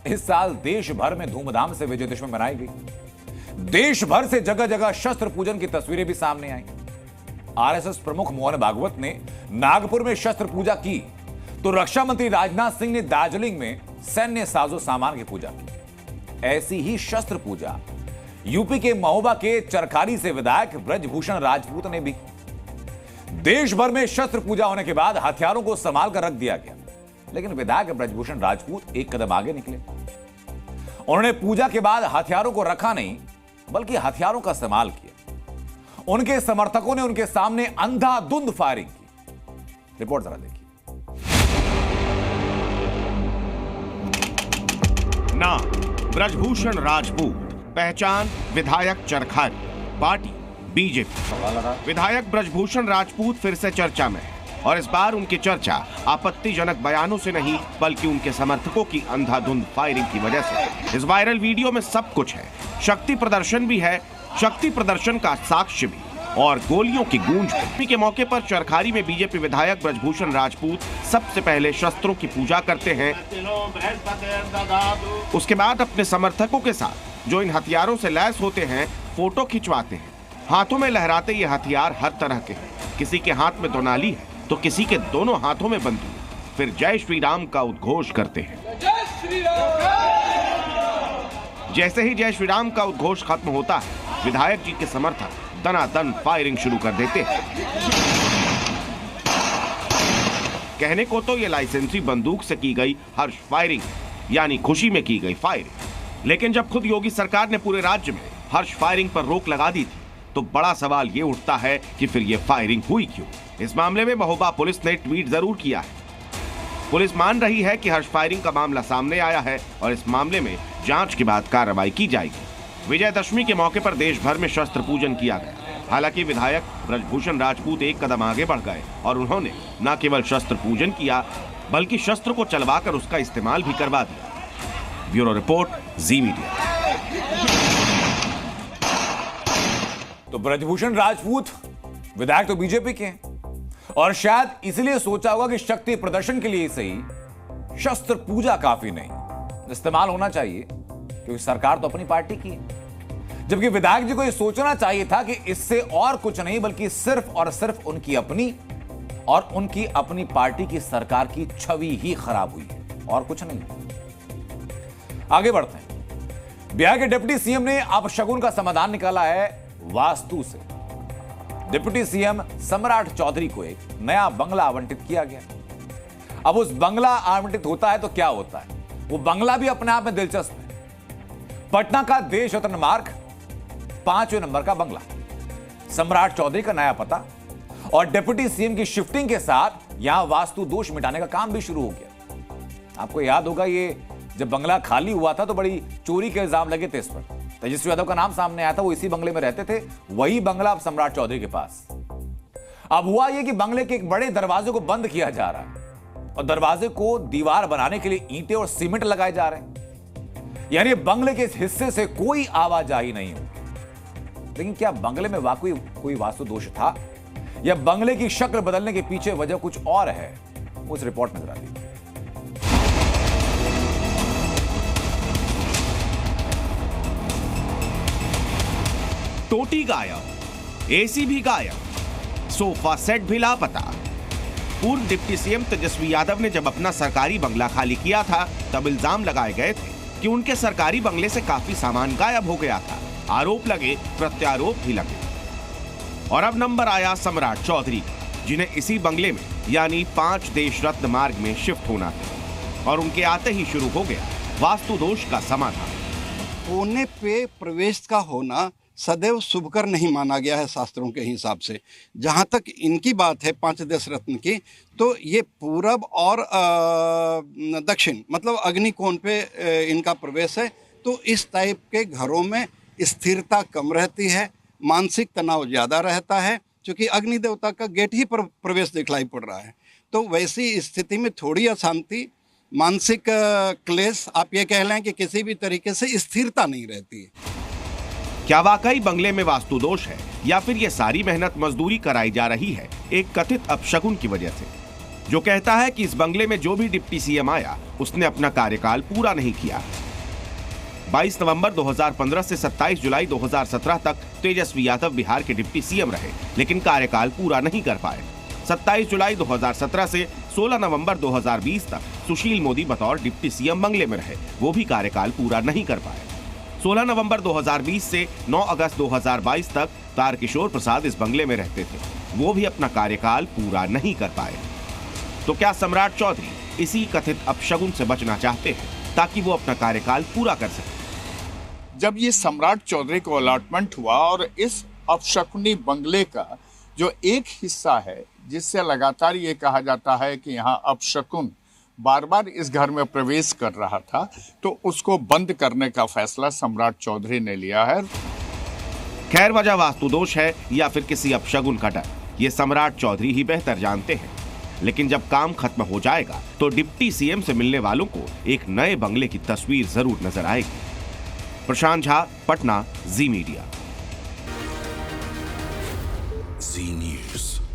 इस साल देश भर में धूमधाम से विजयदशमी मनाई गई। देश भर से जगह जगह शस्त्र पूजन की तस्वीरें भी सामने आई। आरएसएस प्रमुख मोहन भागवत ने नागपुर में शस्त्र पूजा की, तो रक्षा मंत्री राजनाथ सिंह ने दार्जिलिंग में सैन्य साजो सामान की पूजा की। ऐसी ही शस्त्र पूजा यूपी के महोबा के चरखारी से विधायक ब्रजभूषण राजपूत ने भी। देश भर में शस्त्र पूजा होने के बाद हथियारों को संभाल कर रख दिया गया, लेकिन विधायक ब्रजभूषण राजपूत एक कदम आगे निकले। उन्होंने पूजा के बाद हथियारों को रखा नहीं, बल्कि हथियारों का इस्तेमाल किया। उनके समर्थकों ने उनके सामने अंधाधुंध फायरिंग की। रिपोर्ट जरा देखिए। नाम ब्रजभूषण राजपूत, पहचान विधायक चरखारी, पार्टी बीजेपी। विधायक ब्रजभूषण राजपूत फिर से चर्चा में है और इस बार उनकी चर्चा आपत्तिजनक बयानों से नहीं बल्कि उनके समर्थकों की अंधाधुंध फायरिंग की वजह से। इस वायरल वीडियो में सब कुछ है, शक्ति प्रदर्शन भी है, शक्ति प्रदर्शन का साक्ष्य भी और गोलियों की गूंज भी। के मौके पर चरखारी में बीजेपी विधायक ब्रजभूषण राजपूत सबसे पहले शस्त्रों की पूजा करते हैं, उसके बाद अपने समर्थकों के साथ जो इन हथियारों से लैस होते हैं फोटो खिंचवाते हैं। हाथों में लहराते ये हथियार हर तरह के हैं, किसी के हाथ में दोनाली है तो किसी के दोनों हाथों में बंदूक। फिर जय श्री राम का उद्घोष करते हैं। जैसे ही जय श्री राम का उद्घोष खत्म होता है, विधायक जी के समर्थक दनादन फायरिंग शुरू कर देते हैं। कहने को तो ये लाइसेंसी बंदूक से की गई हर्ष फायरिंग, यानी खुशी में की गई फायरिंग, लेकिन जब खुद योगी सरकार ने पूरे राज्य में हर्ष फायरिंग पर रोक लगा दी थी, तो बड़ा सवाल ये उठता है कि फिर ये फायरिंग हुई क्यों। इस मामले में महोबा पुलिस ने ट्वीट जरूर किया है। पुलिस मान रही है कि हर्ष फायरिंग का मामला सामने आया है और इस मामले में जांच के बाद कार्रवाई की जाएगी। विजयदशमी के मौके पर देश भर में शस्त्र पूजन किया गया। हालांकि विधायक ब्रजभूषण राजपूत एक कदम आगे बढ़ गए और उन्होंने न केवल शस्त्र पूजन किया बल्कि शस्त्र को चलवाकर उसका इस्तेमाल भी करवा दिया। ब्यूरो रिपोर्ट, जी मीडिया। तो ब्रजभूषण राजपूत विधायक तो बीजेपी के हैं और शायद इसलिए सोचा होगा कि शक्ति प्रदर्शन के लिए सही शस्त्र पूजा काफी नहीं, इस्तेमाल होना चाहिए क्योंकि सरकार तो अपनी पार्टी की है। जबकि विधायक जी को यह सोचना चाहिए था कि इससे और कुछ नहीं बल्कि सिर्फ और सिर्फ उनकी अपनी पार्टी की सरकार की छवि ही खराब हुई है और कुछ नहीं। आगे बढ़ते हैं। बिहार के डिप्टी सीएम ने अपशगुन का समाधान निकाला है वास्तु से। डिप्टी सीएम सम्राट चौधरी को एक नया बंगला आवंटित किया गया। अब उस बंगला आवंटित होता है तो क्या होता है, वो बंगला भी अपने आप में दिलचस्प है। पटना का देश रत्न मार्ग 5वें नंबर का बंगला, सम्राट चौधरी का नया पता और डिप्टी सीएम की शिफ्टिंग के साथ यहां वास्तु दोष मिटाने का काम भी शुरू हो गया। आपको याद होगा ये जब बंगला खाली हुआ था तो बड़ी चोरी के इल्जाम लगे थे इस पर। तेजस्वी यादव का नाम सामने आया था, वो इसी बंगले में रहते थे। वही बंगला अब सम्राट चौधरी के पास। अब हुआ यह कि बंगले के एक बड़े दरवाजे को बंद किया जा रहा है और दरवाजे को दीवार बनाने के लिए ईंटें और सीमेंट लगाए जा रहे हैं, यानी बंगले के इस हिस्से से कोई आवाजाही नहीं हो। लेकिन क्या बंगले में वाकई कोई वास्तु दोष था या बंगले की शक्ल बदलने के पीछे वजह कुछ और है? उस रिपोर्ट नजर आती है। टोटी गायब, एसी भी गायब, सोफा सेट भी लापता। पूर्व डिप्टी सीएम तेजस्वी यादव ने जब अपना सरकारी बंगला खाली किया था तब इल्जाम लगाए गए थे कि उनके सरकारी बंगले से काफी सामान गायब हो गया था। आरोप लगे, प्रत्यारोप भी लगे और अब नंबर आया सम्राट चौधरी, जिन्हें इसी बंगले में यानी 5 देश रत्न मार्ग में शिफ्ट होना था और उनके आते ही शुरू हो गया वास्तु दोष का समाधान। कोने पे प्रवेश का होना सदैव शुभकर नहीं माना गया है शास्त्रों के हिसाब से। जहाँ तक इनकी बात है 5 देश रत्न की, तो ये पूरब और दक्षिण मतलब अग्निकोण पे इनका प्रवेश है। तो इस टाइप के घरों में स्थिरता कम रहती है, मानसिक तनाव ज़्यादा रहता है, क्योंकि अग्नि देवता का गेट ही पर प्रवेश दिखलाई पड़ रहा है। तो वैसी स्थिति में थोड़ी अशांति, मानसिक क्लेश, आप ये कह लें कि किसी भी तरीके से स्थिरता नहीं रहती है। क्या वाकई बंगले में वास्तु दोष है या फिर ये सारी मेहनत मजदूरी कराई जा रही है एक कथित अपशगुन की वजह से, जो कहता है कि इस बंगले में जो भी डिप्टी सीएम आया उसने अपना कार्यकाल पूरा नहीं किया। 22 नवंबर 2015 से 27 जुलाई 2017 तक तेजस्वी यादव बिहार के डिप्टी सीएम रहे, लेकिन कार्यकाल पूरा नहीं कर पाए। 27 जुलाई 2017 से 16 नवंबर 2020 तक सुशील मोदी बतौर डिप्टी सीएम बंगले में रहे, वो भी कार्यकाल पूरा नहीं कर पाए। 16 नवंबर 2020 से 9 अगस्त 2022 तक तारकिशोर प्रसाद इस बंगले में रहते थे, वो भी अपना कार्यकाल पूरा नहीं कर पाए। तो क्या सम्राट चौधरी इसी कथित अपशगुन से बचना चाहते हैं ताकि वो अपना कार्यकाल पूरा कर सके? जब ये सम्राट चौधरी को अलॉटमेंट हुआ और इस अपशकुनी बंगले का जो एक हिस्सा है जिससे लगातार ये कहा जाता है कि यहाँ अपशकुन बार बार इस घर में प्रवेश कर रहा था, तो उसको बंद करने का फैसला सम्राट चौधरी ने लिया है। खैर, वजह वास्तु दोष है या फिर किसी अपशगुन का डर, ये सम्राट चौधरी ही बेहतर जानते हैं। लेकिन जब काम खत्म हो जाएगा तो डिप्टी सीएम से मिलने वालों को एक नए बंगले की तस्वीर जरूर नजर आएगी। प्रशांत झा, पटना, जी मीडिया। जी न्यूज़।